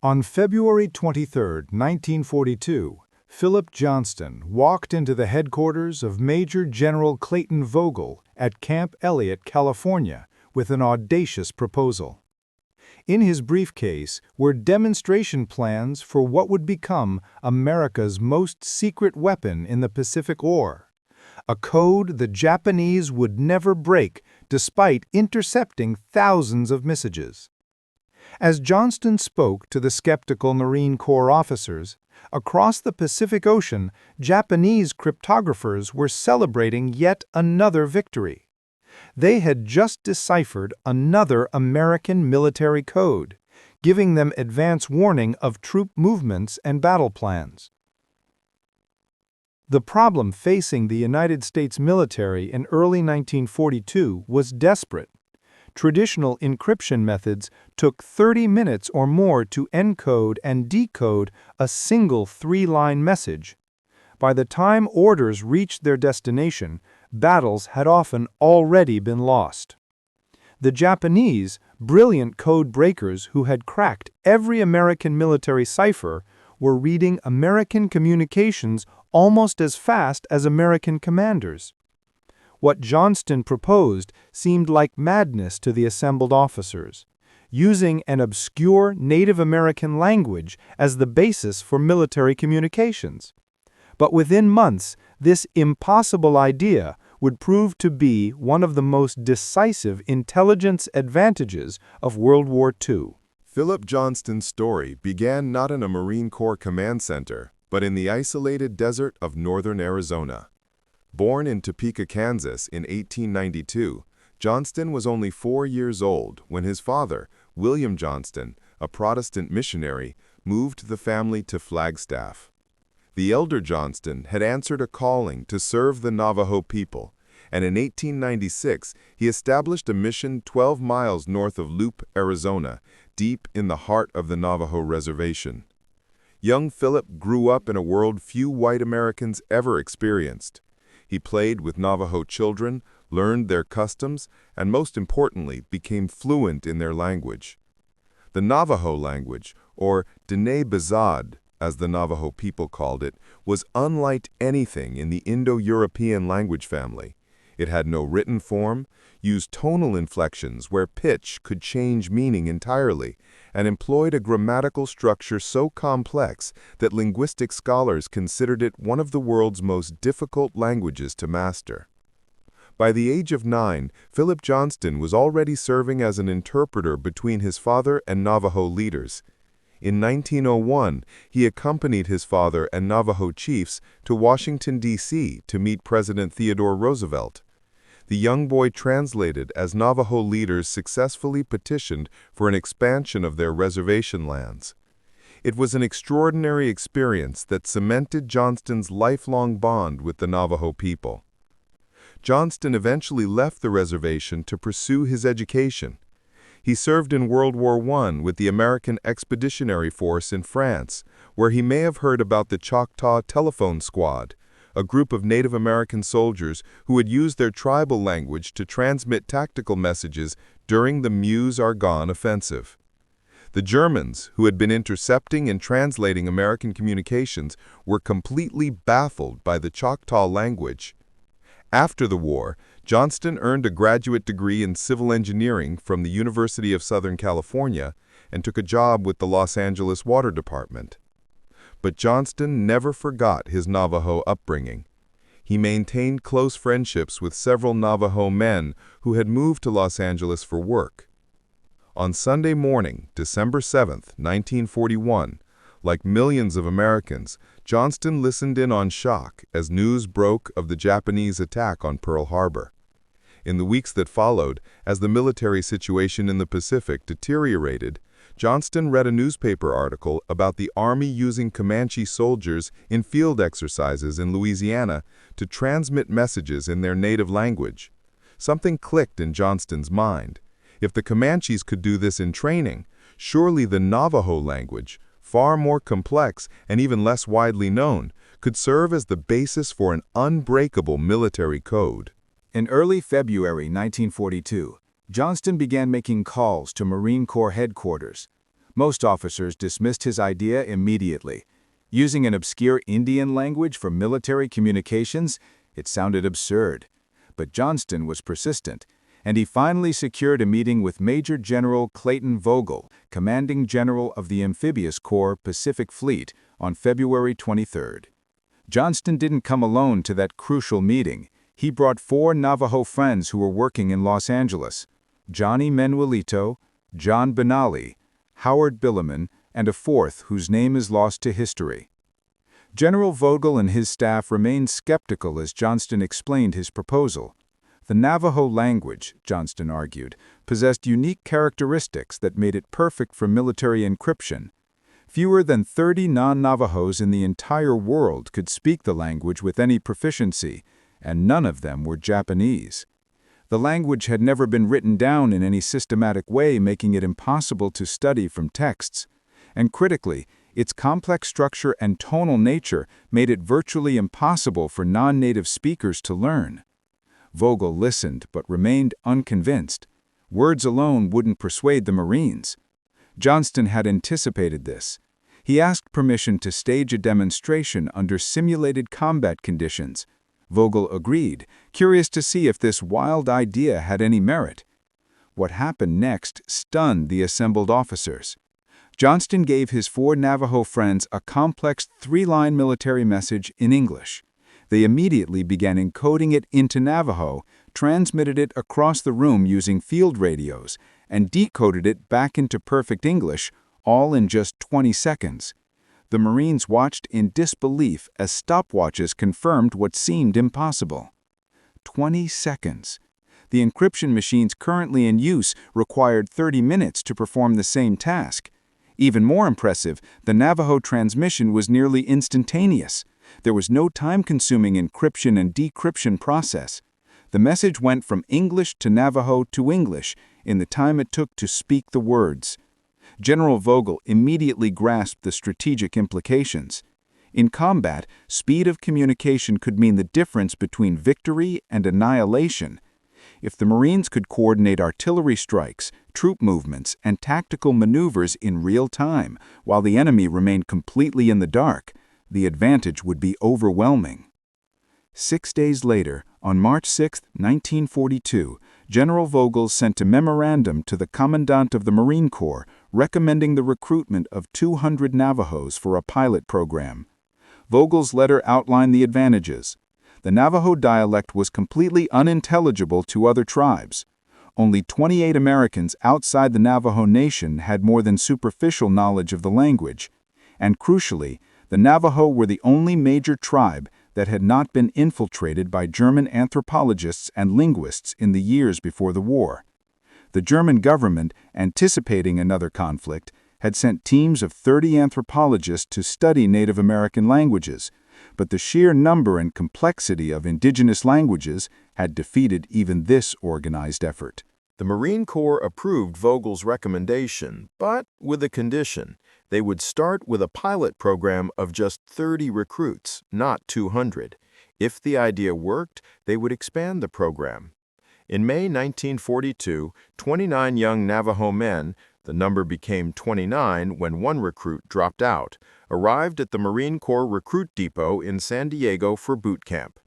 On February 23, 1942, Philip Johnston walked into the headquarters of Major General Clayton Vogel at Camp Elliott, California, with an audacious proposal. In his briefcase were demonstration plans for what would become America's most secret weapon in the Pacific War, a code the Japanese would never break despite intercepting thousands of messages. As Johnston spoke to the skeptical Marine Corps officers, across the Pacific Ocean, Japanese cryptographers were celebrating yet another victory. They had just deciphered another American military code, giving them advance warning of troop movements and battle plans. The problem facing the United States military in early 1942 was desperate. Traditional encryption methods took 30 minutes or more to encode and decode a single three-line message. By the time orders reached their destination, battles had often already been lost. The Japanese, brilliant code breakers who had cracked every American military cipher, were reading American communications almost as fast as American commanders. What Johnston proposed seemed like madness to the assembled officers, using an obscure Native American language as the basis for military communications. But within months, this impossible idea would prove to be one of the most decisive intelligence advantages of World War II. Philip Johnston's story began not in a Marine Corps command center, but in the isolated desert of northern Arizona. Born in Topeka, Kansas in 1892, Johnston was only 4 years old when his father, William Johnston, a Protestant missionary, moved the family to Flagstaff. The elder Johnston had answered a calling to serve the Navajo people, and in 1896 he established a mission 12 miles north of Loop, Arizona, deep in the heart of the Navajo reservation. Young Philip grew up in a world few white Americans ever experienced. He played with Navajo children, learned their customs, and most importantly, became fluent in their language. The Navajo language, or Diné Bizad, as the Navajo people called it, was unlike anything in the Indo-European language family. It had no written form, used tonal inflections where pitch could change meaning entirely, and employed a grammatical structure so complex that linguistic scholars considered it one of the world's most difficult languages to master. By the age of 9, Philip Johnston was already serving as an interpreter between his father and Navajo leaders. In 1901, he accompanied his father and Navajo chiefs to Washington, D.C. to meet President Theodore Roosevelt. The young boy translated as Navajo leaders successfully petitioned for an expansion of their reservation lands. It was an extraordinary experience that cemented Johnston's lifelong bond with the Navajo people. Johnston eventually left the reservation to pursue his education. He served in World War I with the American Expeditionary Force in France, where he may have heard about the Choctaw Telephone Squad, a group of Native American soldiers who had used their tribal language to transmit tactical messages during the Meuse-Argonne offensive. The Germans, who had been intercepting and translating American communications, were completely baffled by the Choctaw language. After the war, Johnston earned a graduate degree in civil engineering from the University of Southern California and took a job with the Los Angeles Water Department. But Johnston never forgot his Navajo upbringing. He maintained close friendships with several Navajo men who had moved to Los Angeles for work. On Sunday morning, December 7, 1941, like millions of Americans, Johnston listened in on shock as news broke of the Japanese attack on Pearl Harbor. In the weeks that followed, as the military situation in the Pacific deteriorated, Johnston read a newspaper article about the Army using Comanche soldiers in field exercises in Louisiana to transmit messages in their native language. Something clicked in Johnston's mind. If the Comanches could do this in training, surely the Navajo language, far more complex and even less widely known, could serve as the basis for an unbreakable military code. In early February 1942, Johnston began making calls to Marine Corps headquarters. Most officers dismissed his idea immediately. Using an obscure Indian language for military communications, it sounded absurd. But Johnston was persistent, and he finally secured a meeting with Major General Clayton Vogel, Commanding General of the Amphibious Corps Pacific Fleet, on February 23. Johnston didn't come alone to that crucial meeting. He brought 4 Navajo friends who were working in Los Angeles: Johnny Manuelito, John Benally, Howard Billiman, and a 4th whose name is lost to history. General Vogel and his staff remained skeptical as Johnston explained his proposal. The Navajo language, Johnston argued, possessed unique characteristics that made it perfect for military encryption. Fewer than 30 non-Navajos in the entire world could speak the language with any proficiency, and none of them were Japanese. The language had never been written down in any systematic way, making it impossible to study from texts. And critically, its complex structure and tonal nature made it virtually impossible for non-native speakers to learn. Vogel listened but remained unconvinced. Words alone wouldn't persuade the Marines. Johnston had anticipated this. He asked permission to stage a demonstration under simulated combat conditions. Vogel agreed, curious to see if this wild idea had any merit. What happened next stunned the assembled officers. Johnston gave his 4 Navajo friends a complex 3-line military message in English. They immediately began encoding it into Navajo, transmitted it across the room using field radios, and decoded it back into perfect English, all in just 20 seconds. The Marines watched in disbelief as stopwatches confirmed what seemed impossible. 20 seconds. The encryption machines currently in use required 30 minutes to perform the same task. Even more impressive, the Navajo transmission was nearly instantaneous. There was no time-consuming encryption and decryption process. The message went from English to Navajo to English in the time it took to speak the words. General Vogel immediately grasped the strategic implications. In combat, speed of communication could mean the difference between victory and annihilation. If the Marines could coordinate artillery strikes, troop movements, and tactical maneuvers in real time, while the enemy remained completely in the dark, the advantage would be overwhelming. 6 days later, on March 6, 1942, General Vogel sent a memorandum to the Commandant of the Marine Corps recommending the recruitment of 200 Navajos for a pilot program. Vogel's letter outlined the advantages. The Navajo dialect was completely unintelligible to other tribes. Only 28 Americans outside the Navajo Nation had more than superficial knowledge of the language. And crucially, the Navajo were the only major tribe that had not been infiltrated by German anthropologists and linguists in the years before the war. The German government, anticipating another conflict, had sent teams of 30 anthropologists to study Native American languages, but the sheer number and complexity of indigenous languages had defeated even this organized effort. The Marine Corps approved Vogel's recommendation, but with a condition. They would start with a pilot program of just 30 recruits, not 200. If the idea worked, they would expand the program. In May 1942, 29 young Navajo men, the number became 29 when one recruit dropped out, arrived at the Marine Corps Recruit Depot in San Diego for boot camp.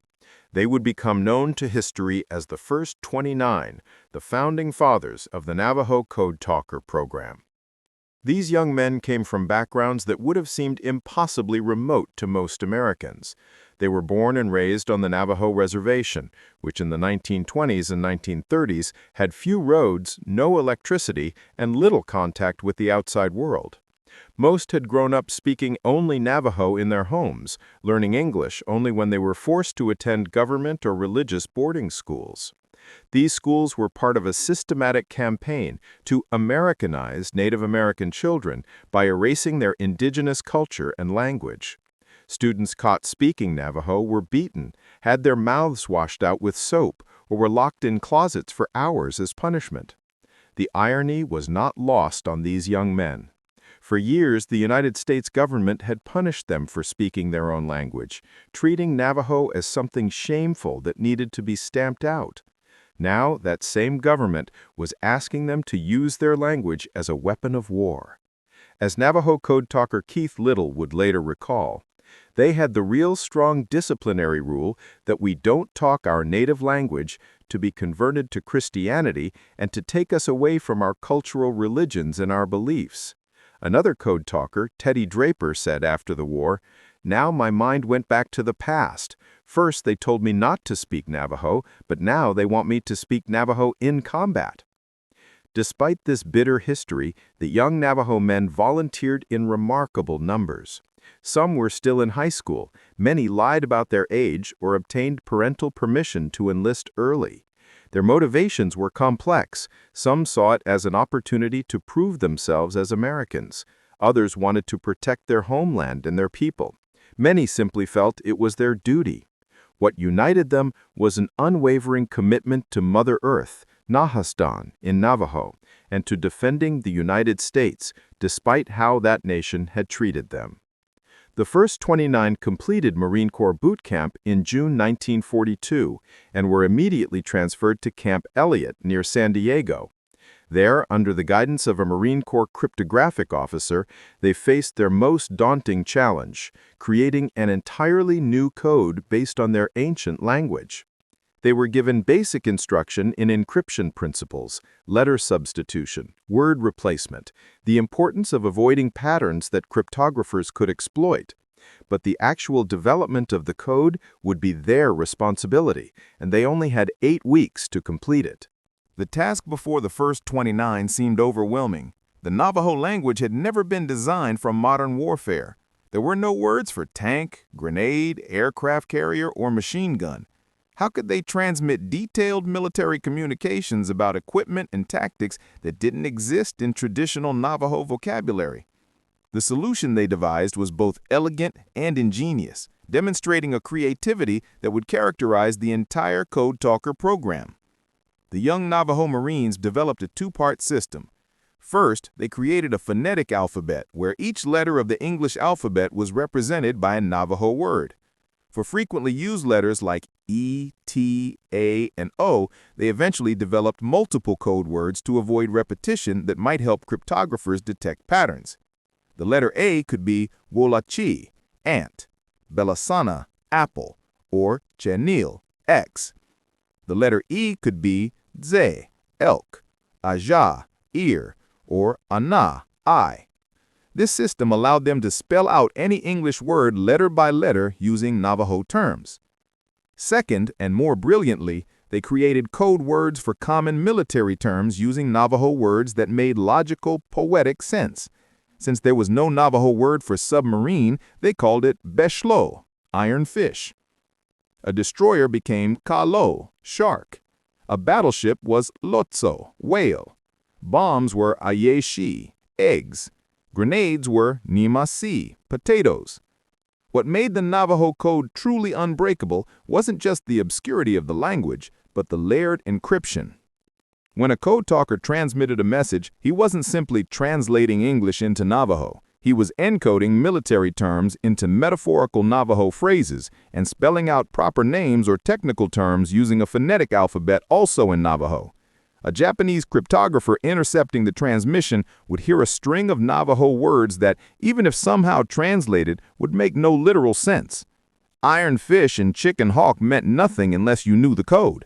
They would become known to history as the first 29, the founding fathers of the Navajo Code Talker program. These young men came from backgrounds that would have seemed impossibly remote to most Americans. They were born and raised on the Navajo Reservation, which in the 1920s and 1930s had few roads, no electricity, and little contact with the outside world. Most had grown up speaking only Navajo in their homes, learning English only when they were forced to attend government or religious boarding schools. These schools were part of a systematic campaign to Americanize Native American children by erasing their indigenous culture and language. Students caught speaking Navajo were beaten, had their mouths washed out with soap, or were locked in closets for hours as punishment. The irony was not lost on these young men. For years, the United States government had punished them for speaking their own language, treating Navajo as something shameful that needed to be stamped out. Now, that same government was asking them to use their language as a weapon of war. As Navajo code talker Keith Little would later recall, they had the real strong disciplinary rule that we don't talk our native language to be converted to Christianity and to take us away from our cultural religions and our beliefs. Another code talker, Teddy Draper, said after the war, "Now my mind went back to the past. First they told me not to speak Navajo, but now they want me to speak Navajo in combat." Despite this bitter history, the young Navajo men volunteered in remarkable numbers. Some were still in high school, many lied about their age or obtained parental permission to enlist early. Their motivations were complex. Some saw it as an opportunity to prove themselves as Americans. Others wanted to protect their homeland and their people. Many simply felt it was their duty. What united them was an unwavering commitment to Mother Earth, Nahastan in Navajo, and to defending the United States, despite how that nation had treated them. The first 29 completed Marine Corps boot camp in June 1942 and were immediately transferred to Camp Elliott near San Diego. There, under the guidance of a Marine Corps cryptographic officer, they faced their most daunting challenge, creating an entirely new code based on their ancient language. They were given basic instruction in encryption principles, letter substitution, word replacement, the importance of avoiding patterns that cryptographers could exploit. But the actual development of the code would be their responsibility, and they only had 8 weeks to complete it. The task before the first 29 seemed overwhelming. The Navajo language had never been designed for modern warfare. There were no words for tank, grenade, aircraft carrier, or machine gun. How could they transmit detailed military communications about equipment and tactics that didn't exist in traditional Navajo vocabulary? The solution they devised was both elegant and ingenious, demonstrating a creativity that would characterize the entire Code Talker program. The young Navajo Marines developed a two-part system. First, they created a phonetic alphabet where each letter of the English alphabet was represented by a Navajo word. For frequently used letters like E, T, A, and O, they eventually developed multiple code words to avoid repetition that might help cryptographers detect patterns. The letter A could be Wolachi, ant, Belasana, apple, or Chenil, X. The letter E could be Ze, elk, Aja, ear, or Ana, eye. This system allowed them to spell out any English word letter by letter using Navajo terms. Second, and more brilliantly, they created code words for common military terms using Navajo words that made logical, poetic sense. Since there was no Navajo word for submarine, they called it Beshlo, iron fish. A destroyer became Kalo, shark. A battleship was Lotso, whale. Bombs were Ayeshi, eggs. Grenades were Nimasi, potatoes. What made the Navajo code truly unbreakable wasn't just the obscurity of the language, but the layered encryption. When a code talker transmitted a message, he wasn't simply translating English into Navajo. He was encoding military terms into metaphorical Navajo phrases and spelling out proper names or technical terms using a phonetic alphabet also in Navajo. A Japanese cryptographer intercepting the transmission would hear a string of Navajo words that, even if somehow translated, would make no literal sense. Iron fish and chicken hawk meant nothing unless you knew the code.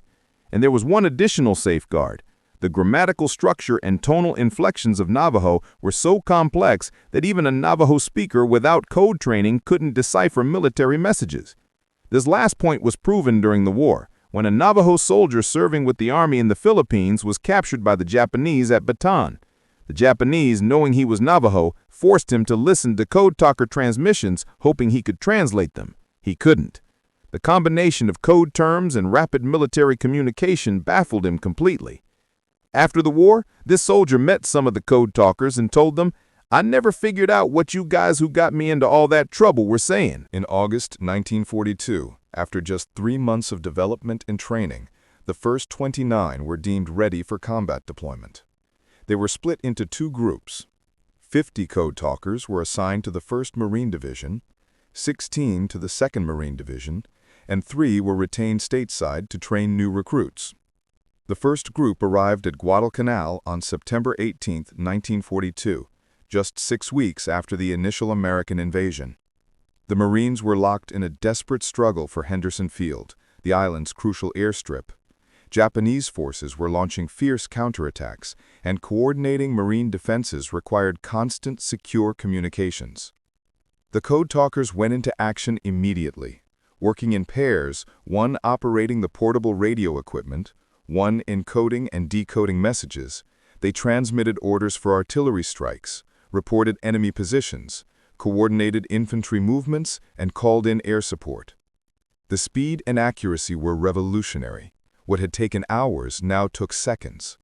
And there was one additional safeguard. The grammatical structure and tonal inflections of Navajo were so complex that even a Navajo speaker without code training couldn't decipher military messages. This last point was proven during the war, when a Navajo soldier serving with the army in the Philippines was captured by the Japanese at Bataan. The Japanese, knowing he was Navajo, forced him to listen to code talker transmissions, hoping he could translate them. He couldn't. The combination of code terms and rapid military communication baffled him completely. After the war, this soldier met some of the code talkers and told them, "I never figured out what you guys who got me into all that trouble were saying." In August 1942, after just 3 months of development and training, the first 29 were deemed ready for combat deployment. They were split into 2 groups. 50 code talkers were assigned to the 1st Marine Division, 16 to the 2nd Marine Division, and 3 were retained stateside to train new recruits. The first group arrived at Guadalcanal on September 18, 1942, just 6 weeks after the initial American invasion. The Marines were locked in a desperate struggle for Henderson Field, the island's crucial airstrip. Japanese forces were launching fierce counterattacks, and coordinating Marine defenses required constant, secure communications. The Code Talkers went into action immediately, working in pairs, one operating the portable radio equipment, one encoding and decoding messages. They transmitted orders for artillery strikes, reported enemy positions, coordinated infantry movements, and called in air support. The speed and accuracy were revolutionary. What had taken hours now took seconds.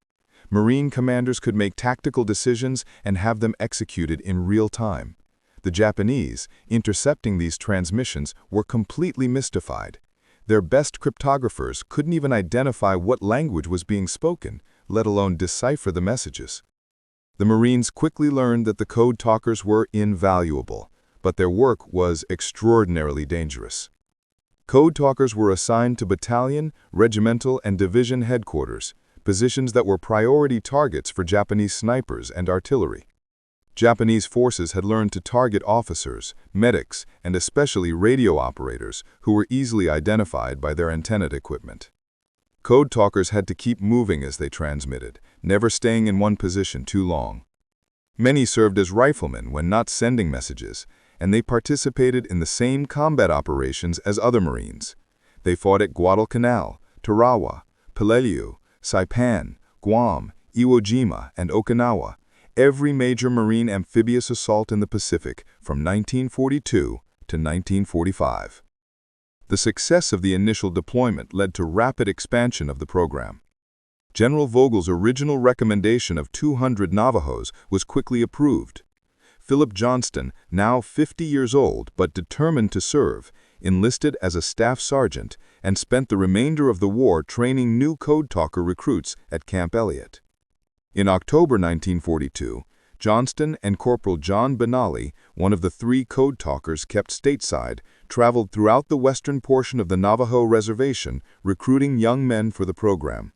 Marine commanders could make tactical decisions and have them executed in real time. The Japanese, intercepting these transmissions, were completely mystified. Their best cryptographers couldn't even identify what language was being spoken, let alone decipher the messages. The Marines quickly learned that the Code Talkers were invaluable, but their work was extraordinarily dangerous. Code Talkers were assigned to battalion, regimental, and division headquarters, positions that were priority targets for Japanese snipers and artillery. Japanese forces had learned to target officers, medics, and especially radio operators who were easily identified by their antenna equipment. Code Talkers had to keep moving as they transmitted, never staying in one position too long. Many served as riflemen when not sending messages, and they participated in the same combat operations as other Marines. They fought at Guadalcanal, Tarawa, Peleliu, Saipan, Guam, Iwo Jima, and Okinawa, every major Marine amphibious assault in the Pacific from 1942 to 1945. The success of the initial deployment led to rapid expansion of the program. General Vogel's original recommendation of 200 Navajos was quickly approved. Philip Johnston, now 50 years old but determined to serve, enlisted as a staff sergeant and spent the remainder of the war training new Code Talker recruits at Camp Elliott. In October 1942, Johnston and Corporal John Benally, one of the 3 Code Talkers kept stateside, traveled throughout the western portion of the Navajo reservation recruiting young men for the program.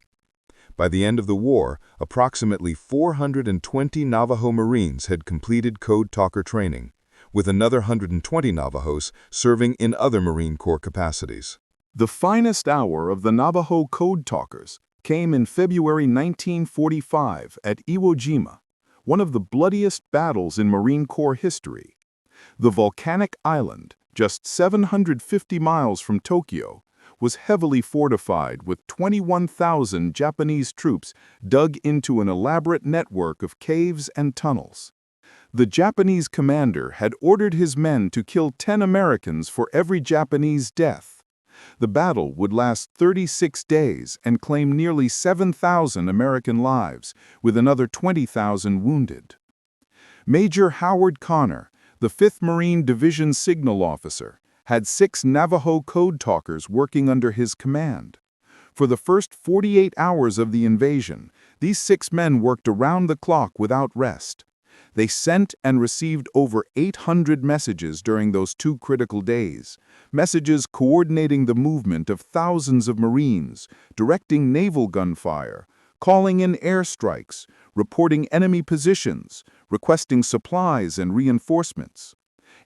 By the end of the war, approximately 420 Navajo Marines had completed Code Talker training, with another 120 Navajos serving in other Marine Corps capacities. The finest hour of the Navajo Code Talkers came in February 1945 at Iwo Jima, one of the bloodiest battles in Marine Corps history. The volcanic island, just 750 miles from Tokyo, was heavily fortified with 21,000 Japanese troops dug into an elaborate network of caves and tunnels. The Japanese commander had ordered his men to kill 10 Americans for every Japanese death. The battle would last 36 days and claim nearly 7,000 American lives, with another 20,000 wounded. Major Howard Connor, the 5th Marine Division signal officer, had 6 Navajo Code Talkers working under his command. For the first 48 hours of the invasion, these 6 men worked around the clock without rest. They sent and received over 800 messages during those 2 critical days, messages coordinating the movement of thousands of Marines, directing naval gunfire, calling in airstrikes, reporting enemy positions, requesting supplies and reinforcements.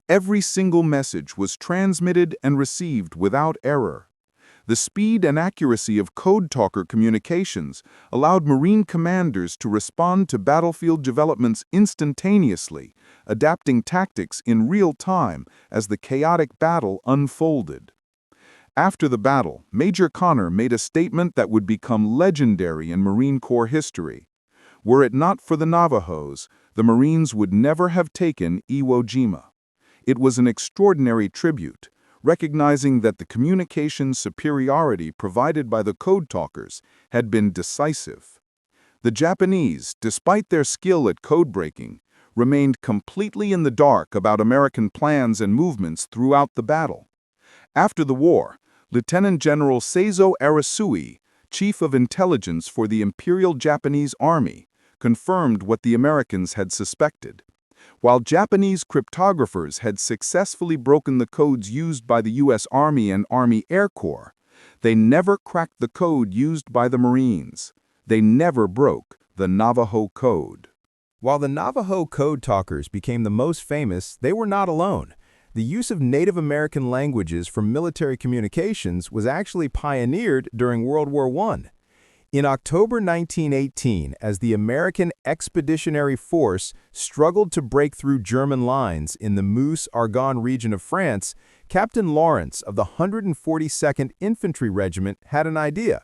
Every single message was transmitted and received without error. The speed and accuracy of Code Talker communications allowed Marine commanders to respond to battlefield developments instantaneously, adapting tactics in real time as the chaotic battle unfolded. After the battle, Major Connor made a statement that would become legendary in Marine Corps history. Were it not for the Navajos, the Marines would never have taken Iwo Jima. It was an extraordinary tribute, recognizing that the communication superiority provided by the Code Talkers had been decisive. The Japanese, despite their skill at code breaking, remained completely in the dark about American plans and movements throughout the battle. After the war, Lieutenant General Seizo Arasui, Chief of Intelligence for the Imperial Japanese Army, confirmed what the Americans had suspected. While Japanese cryptographers had successfully broken the codes used by the U.S. Army and Army Air Corps, they never cracked the code used by the Marines. They never broke the Navajo Code. While the Navajo code talkers became the most famous, they were not alone. The use of Native American languages for military communications was actually pioneered during World War I. In October 1918, as the American Expeditionary Force struggled to break through German lines in the Meuse-Argonne region of France, Captain Lawrence of the 142nd Infantry Regiment had an idea.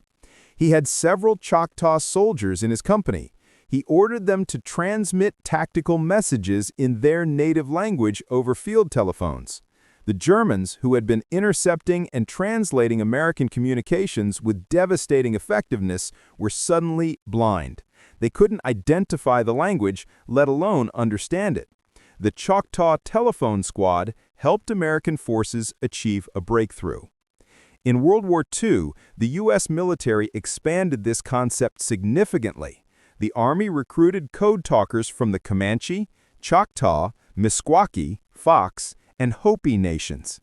He had several Choctaw soldiers in his company. He ordered them to transmit tactical messages in their native language over field telephones. The Germans, who had been intercepting and translating American communications with devastating effectiveness, were suddenly blind. They couldn't identify the language, let alone understand it. The Choctaw Telephone Squad helped American forces achieve a breakthrough. In World War II, the U.S. military expanded this concept significantly. The Army recruited code talkers from the Comanche, Choctaw, Meskwaki, Fox, and Hopi nations.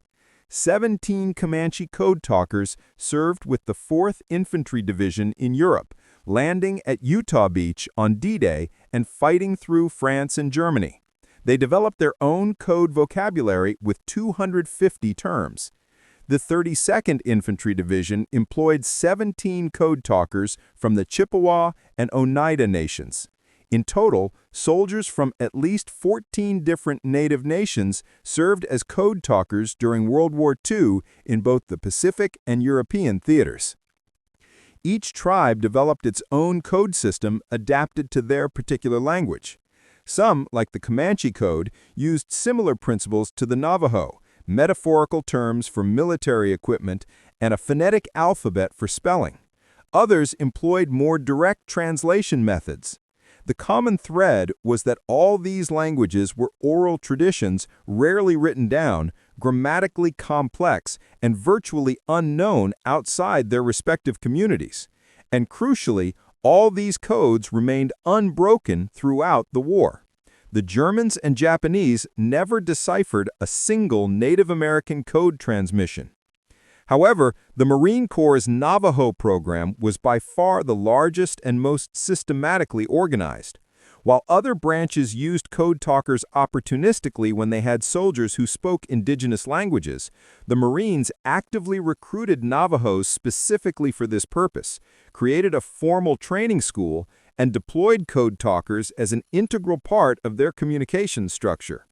17 Comanche code talkers served with the 4th Infantry Division in Europe, landing at Utah Beach on D-Day and fighting through France and Germany. They developed their own code vocabulary with 250 terms. The 32nd Infantry Division employed 17 code talkers from the Chippewa and Oneida nations. In total, soldiers from at least 14 different Native nations served as code talkers during World War II in both the Pacific and European theaters. Each tribe developed its own code system adapted to their particular language. Some, like the Comanche code, used similar principles to the Navajo, metaphorical terms for military equipment, and a phonetic alphabet for spelling. Others employed more direct translation methods. The common thread was that all these languages were oral traditions rarely written down, grammatically complex, and virtually unknown outside their respective communities. And crucially, all these codes remained unbroken throughout the war. The Germans and Japanese never deciphered a single Native American code transmission. However, the Marine Corps' Navajo program was by far the largest and most systematically organized. While other branches used code talkers opportunistically when they had soldiers who spoke indigenous languages, the Marines actively recruited Navajos specifically for this purpose, created a formal training school, and deployed code talkers as an integral part of their communication structure.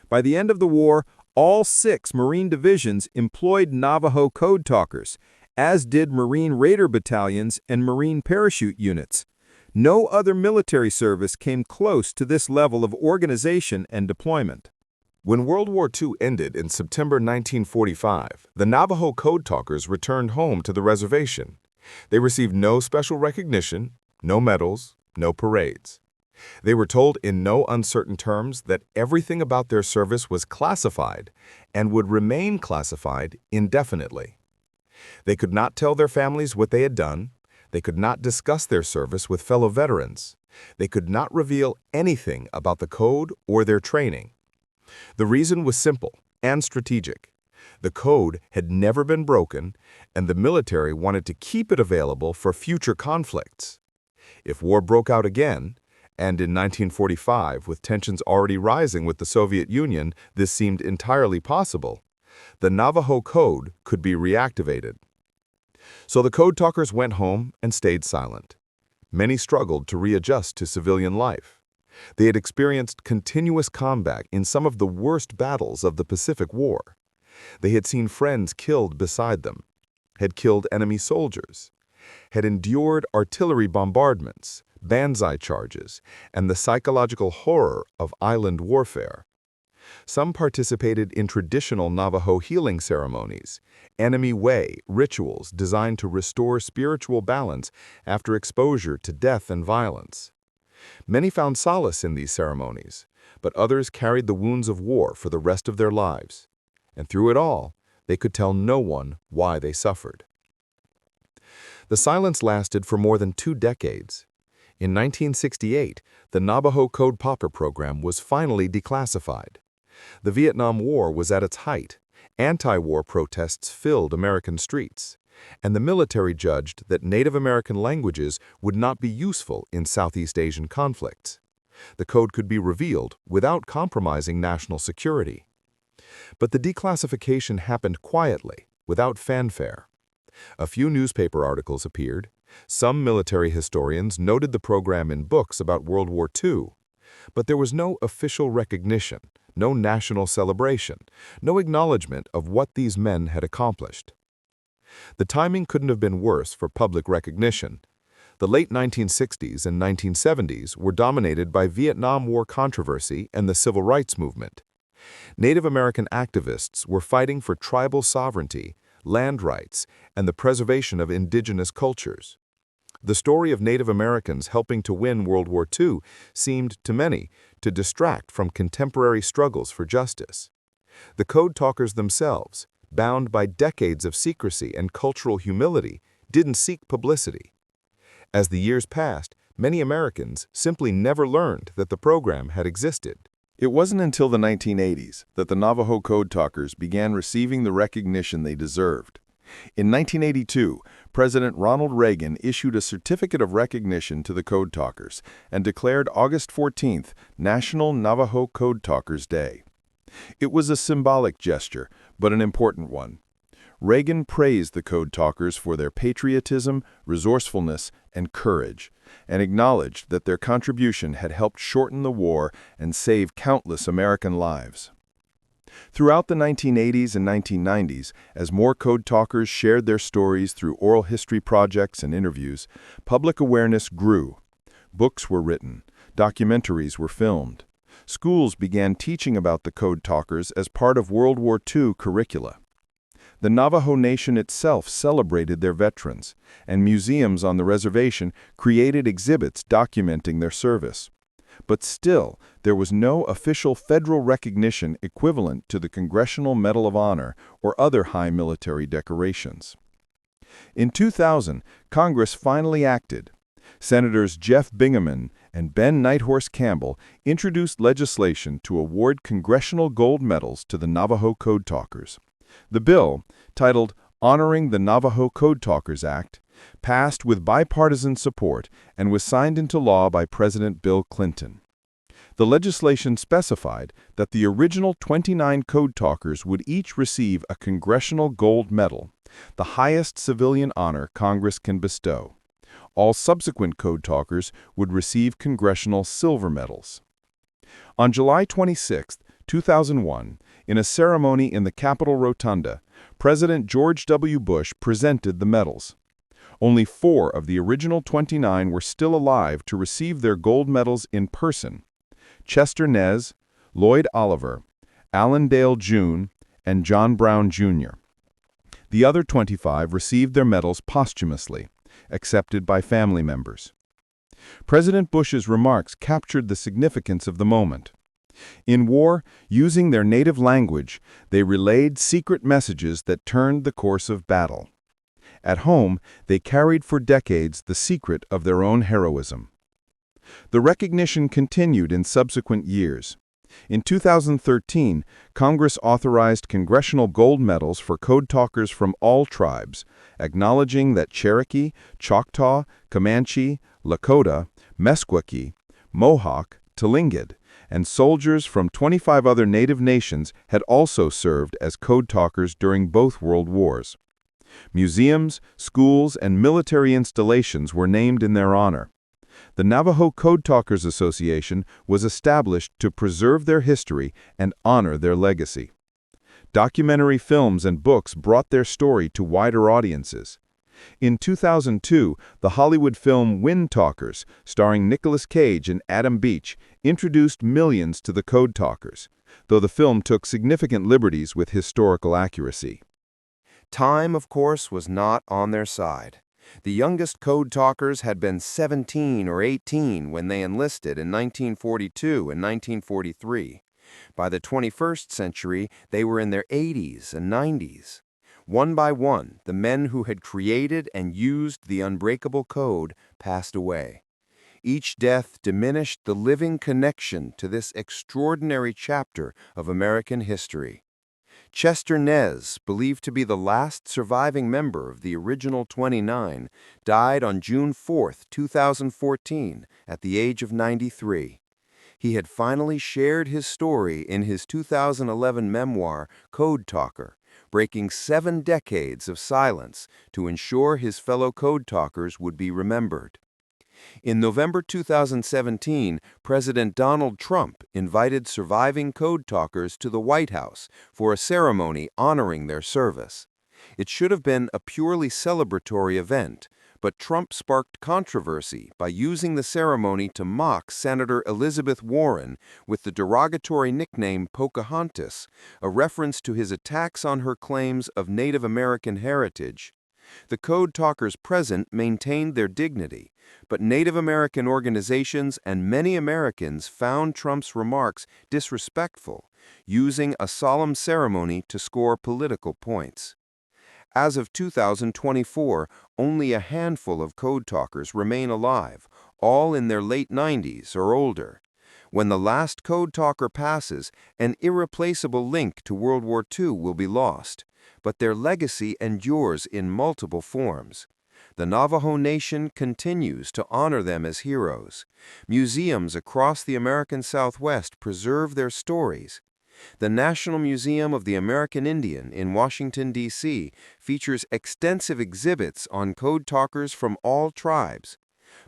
By the end of the war, all 6 Marine divisions employed Navajo code talkers, as did Marine Raider battalions and Marine parachute units. No other military service came close to this level of organization and deployment. When World War II ended in September 1945, the Navajo code talkers returned home to the reservation. They received no special recognition, no medals, no parades. They were told in no uncertain terms that everything about their service was classified and would remain classified indefinitely. They could not tell their families what they had done. They could not discuss their service with fellow veterans. They could not reveal anything about the code or their training. The reason was simple and strategic. The code had never been broken, and the military wanted to keep it available for future conflicts. If war broke out again, and in 1945, with tensions already rising with the Soviet Union, this seemed entirely possible, the Navajo code could be reactivated. So the code talkers went home and stayed silent. Many struggled to readjust to civilian life. They had experienced continuous combat in some of the worst battles of the Pacific War. They had seen friends killed beside them, had killed enemy soldiers, had endured artillery bombardments, banzai charges, and the psychological horror of island warfare. Some participated in traditional Navajo healing ceremonies, enemy way rituals designed to restore spiritual balance after exposure to death and violence. Many found solace in these ceremonies, but others carried the wounds of war for the rest of their lives. And through it all, they could tell no one why they suffered. The silence lasted for more than 2 decades. In 1968, the Navajo Code Pauper program was finally declassified. The Vietnam War was at its height. Anti-war protests filled American streets, and the military judged that Native American languages would not be useful in Southeast Asian conflicts. The code could be revealed without compromising national security. But the declassification happened quietly, without fanfare. A few newspaper articles appeared. Some military historians noted the program in books about World War II. But there was no official recognition, no national celebration, no acknowledgement of what these men had accomplished. The timing couldn't have been worse for public recognition. The late 1960s and 1970s were dominated by Vietnam War controversy and the Civil Rights Movement. Native American activists were fighting for tribal sovereignty, land rights, and the preservation of indigenous cultures. The story of Native Americans helping to win World War II seemed, to many, to distract from contemporary struggles for justice. The code talkers themselves, bound by decades of secrecy and cultural humility, didn't seek publicity. As the years passed, many Americans simply never learned that the program had existed. It wasn't until the 1980s that the Navajo Code Talkers began receiving the recognition they deserved. In 1982, President Ronald Reagan issued a Certificate of Recognition to the Code Talkers and declared August 14th National Navajo Code Talkers Day. It was a symbolic gesture, but an important one. Reagan praised the Code Talkers for their patriotism, resourcefulness, and courage, and acknowledged that their contribution had helped shorten the war and save countless American lives. Throughout the 1980s and 1990s, as more Code Talkers shared their stories through oral history projects and interviews, public awareness grew. Books were written, documentaries were filmed. Schools began teaching about the Code Talkers as part of World War II curricula. The Navajo Nation itself celebrated their veterans, and museums on the reservation created exhibits documenting their service. But still, there was no official federal recognition equivalent to the Congressional Medal of Honor or other high military decorations. In 2000, Congress finally acted. Senators Jeff Bingaman and Ben Nighthorse Campbell introduced legislation to award congressional gold medals to the Navajo Code Talkers. The bill, titled Honoring the Navajo Code Talkers Act, passed with bipartisan support and was signed into law by President Bill Clinton. The legislation specified that the original 29 Code Talkers would each receive a Congressional Gold Medal, the highest civilian honor Congress can bestow. All subsequent Code Talkers would receive Congressional Silver Medals. On July 26, 2001, in a ceremony in the Capitol Rotunda, President George W. Bush presented the medals. Only 4 of the original 29 were still alive to receive their gold medals in person: Chester Nez, Lloyd Oliver, Allen Dale June, and John Brown, Jr. The other 25 received their medals posthumously, accepted by family members. President Bush's remarks captured the significance of the moment. In war, using their native language, they relayed secret messages that turned the course of battle. At home, they carried for decades the secret of their own heroism. The recognition continued in subsequent years. In 2013, Congress authorized congressional gold medals for Code Talkers from all tribes, acknowledging that Cherokee, Choctaw, Comanche, Lakota, Meskwaki, Mohawk, Tlingit, and soldiers from 25 other Native nations had also served as Code Talkers during both World Wars. Museums, schools, and military installations were named in their honor. The Navajo Code Talkers Association was established to preserve their history and honor their legacy. Documentary films and books brought their story to wider audiences. In 2002, the Hollywood film Wind Talkers, starring Nicolas Cage and Adam Beach, introduced millions to the Code Talkers, though the film took significant liberties with historical accuracy. Time, of course, was not on their side. The youngest Code Talkers had been 17 or 18 when they enlisted in 1942 and 1943. By the 21st century, they were in their 80s and 90s. One by one, the men who had created and used the unbreakable code passed away. Each death diminished the living connection to this extraordinary chapter of American history. Chester Nez, believed to be the last surviving member of the original 29, died on June 4, 2014, at the age of 93. He had finally shared his story in his 2011 memoir, Code Talker, breaking 7 decades of silence to ensure his fellow code talkers would be remembered. In November 2017, President Donald Trump invited surviving code talkers to the White House for a ceremony honoring their service. It should have been a purely celebratory event, but Trump sparked controversy by using the ceremony to mock Senator Elizabeth Warren with the derogatory nickname Pocahontas, a reference to his attacks on her claims of Native American heritage. The code talkers present maintained their dignity, but Native American organizations and many Americans found Trump's remarks disrespectful, using a solemn ceremony to score political points. As of 2024, only a handful of code talkers remain alive, all in their late 90s or older. When the last code talker passes, an irreplaceable link to World War II will be lost, but their legacy endures in multiple forms. The Navajo Nation continues to honor them as heroes. Museums across the American Southwest preserve their stories. The National Museum of the American Indian in Washington, D.C. features extensive exhibits on code talkers from all tribes.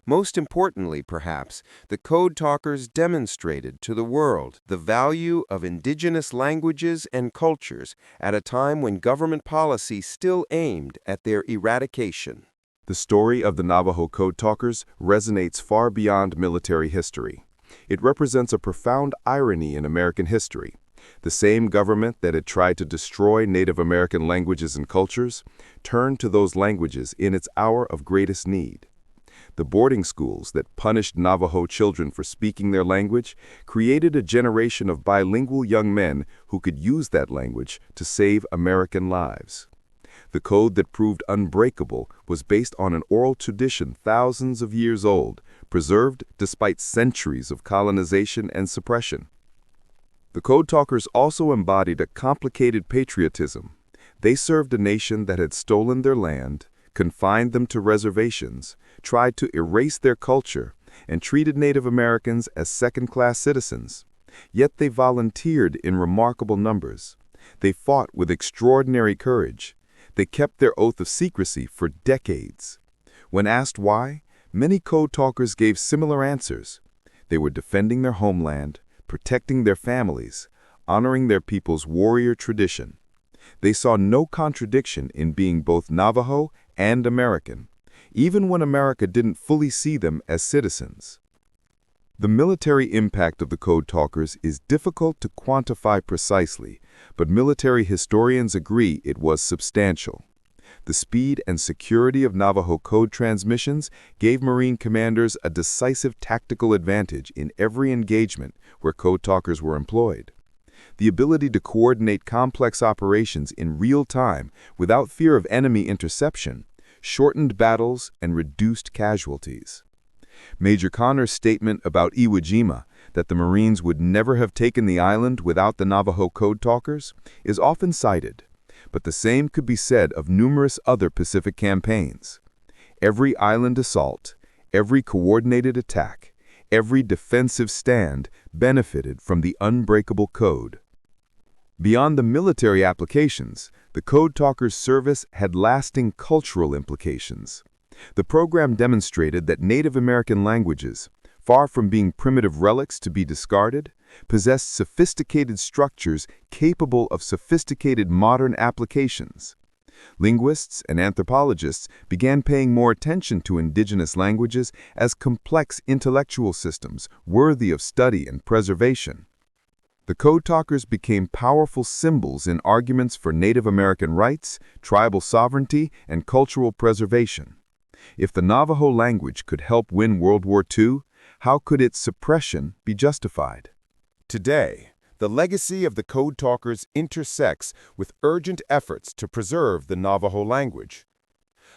Most importantly, perhaps, the code talkers demonstrated to the world the value of indigenous languages and cultures at a time when government policy still aimed at their eradication. The story of the Navajo code talkers resonates far beyond military history. It represents a profound irony in American history. The same government that had tried to destroy Native American languages and cultures turned to those languages in its hour of greatest need. The boarding schools that punished Navajo children for speaking their language created a generation of bilingual young men who could use that language to save American lives. The code that proved unbreakable was based on an oral tradition thousands of years old, preserved despite centuries of colonization and suppression. The code talkers also embodied a complicated patriotism. They served a nation that had stolen their land, confined them to reservations, tried to erase their culture, and treated Native Americans as second-class citizens. Yet they volunteered in remarkable numbers. They fought with extraordinary courage. They kept their oath of secrecy for decades. When asked why, many code talkers gave similar answers. They were defending their homeland, protecting their families, honoring their people's warrior tradition. They saw no contradiction in being both Navajo and American, even when America didn't fully see them as citizens. The military impact of the code talkers is difficult to quantify precisely, but military historians agree it was substantial. The speed and security of Navajo code transmissions gave Marine commanders a decisive tactical advantage in every engagement where code talkers were employed. The ability to coordinate complex operations in real time without fear of enemy interception shortened battles and reduced casualties. Major Connor's statement about Iwo Jima, that the Marines would never have taken the island without the Navajo code talkers, is often cited, but the same could be said of numerous other Pacific campaigns. Every island assault, every coordinated attack, every defensive stand benefited from the unbreakable code. Beyond the military applications, the code talkers' service had lasting cultural implications. The program demonstrated that Native American languages, far from being primitive relics to be discarded, possessed sophisticated structures capable of sophisticated modern applications. Linguists and anthropologists began paying more attention to indigenous languages as complex intellectual systems worthy of study and preservation. The code talkers became powerful symbols in arguments for Native American rights, tribal sovereignty, and cultural preservation. If the Navajo language could help win World War II, how could its suppression be justified? Today, the legacy of the code talkers intersects with urgent efforts to preserve the Navajo language.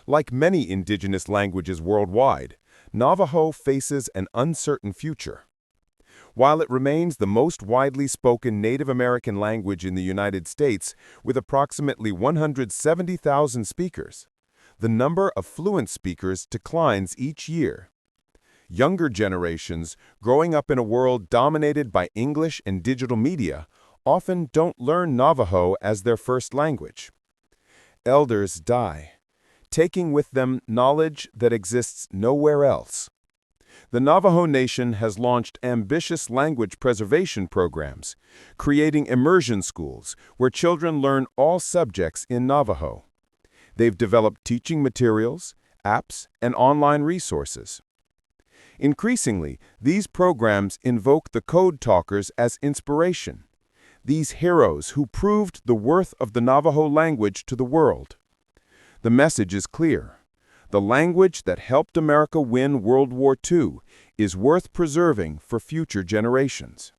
Like many indigenous languages worldwide, Navajo faces an uncertain future. While it remains the most widely spoken Native American language in the United States, with approximately 170,000 speakers, the number of fluent speakers declines each year. Younger generations, growing up in a world dominated by English and digital media, often don't learn Navajo as their first language. Elders die, taking with them knowledge that exists nowhere else. The Navajo Nation has launched ambitious language preservation programs, creating immersion schools where children learn all subjects in Navajo. They've developed teaching materials, apps, and online resources. Increasingly, these programs invoke the code talkers as inspiration, these heroes who proved the worth of the Navajo language to the world. The message is clear. The language that helped America win World War II is worth preserving for future generations.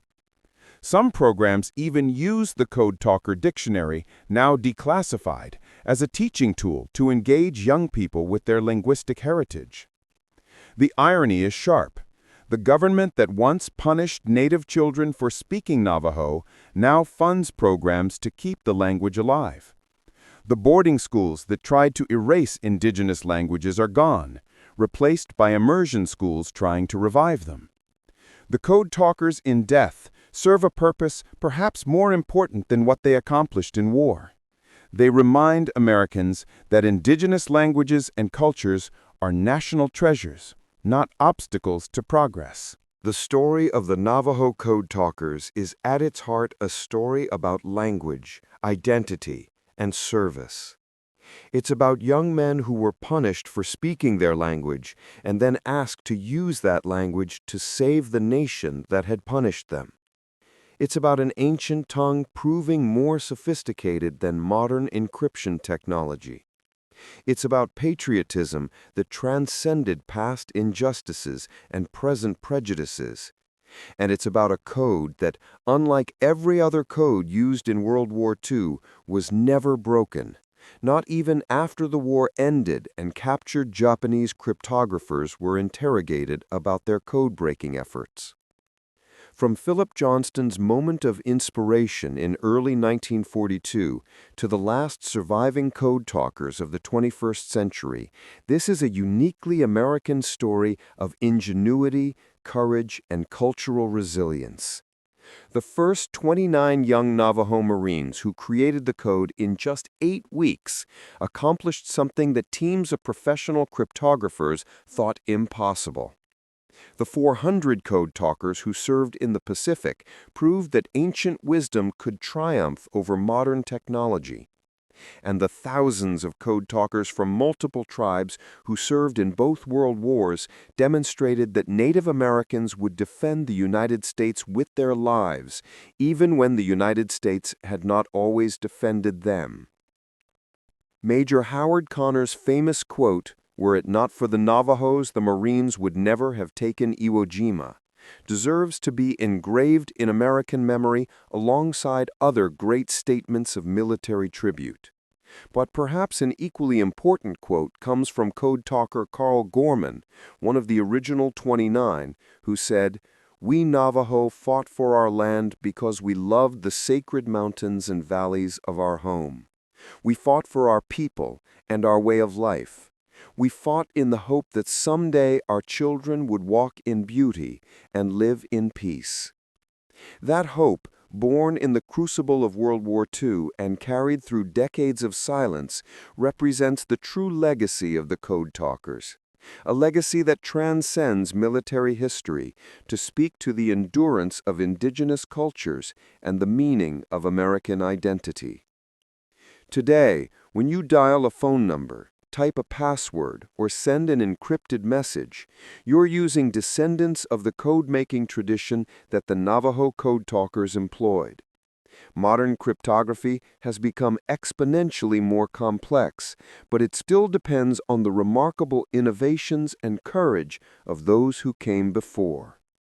Some programs even use the Code Talker Dictionary, now declassified, as a teaching tool to engage young people with their linguistic heritage. The irony is sharp. The government that once punished Native children for speaking Navajo now funds programs to keep the language alive. The boarding schools that tried to erase indigenous languages are gone, replaced by immersion schools trying to revive them. The code talkers in death serve a purpose perhaps more important than what they accomplished in war. They remind Americans that indigenous languages and cultures are national treasures, not obstacles to progress. The story of the Navajo Code Talkers is at its heart a story about language, identity, and service. It's about young men who were punished for speaking their language and then asked to use that language to save the nation that had punished them. It's about an ancient tongue proving more sophisticated than modern encryption technology. It's about patriotism that transcended past injustices and present prejudices. And it's about a code that, unlike every other code used in World War II, was never broken, not even after the war ended and captured Japanese cryptographers were interrogated about their code-breaking efforts. From Philip Johnston's moment of inspiration in early 1942 to the last surviving code talkers of the 21st century, this is a uniquely American story of ingenuity, courage, and cultural resilience. The first 29 young Navajo Marines who created the code in just 8 weeks accomplished something that teams of professional cryptographers thought impossible. The 400 code talkers who served in the Pacific proved that ancient wisdom could triumph over modern technology. And the thousands of code talkers from multiple tribes who served in both world wars demonstrated that Native Americans would defend the United States with their lives, even when the United States had not always defended them. Major Howard Connor's famous quote, "Were it not for the Navajos, the Marines would never have taken Iwo Jima," deserves to be engraved in American memory alongside other great statements of military tribute. But perhaps an equally important quote comes from code talker Carl Gorman, one of the original 29, who said, "We Navajo fought for our land because we loved the sacred mountains and valleys of our home. We fought for our people and our way of life. We fought in the hope that someday our children would walk in beauty and live in peace." That hope, born in the crucible of World War II and carried through decades of silence, represents the true legacy of the code talkers, a legacy that transcends military history to speak to the endurance of indigenous cultures and the meaning of American identity. Today, when you dial a phone number, type a password, or send an encrypted message, you're using descendants of the code-making tradition that the Navajo code talkers employed. Modern cryptography has become exponentially more complex, but it still depends on the remarkable innovations and courage of those who came before.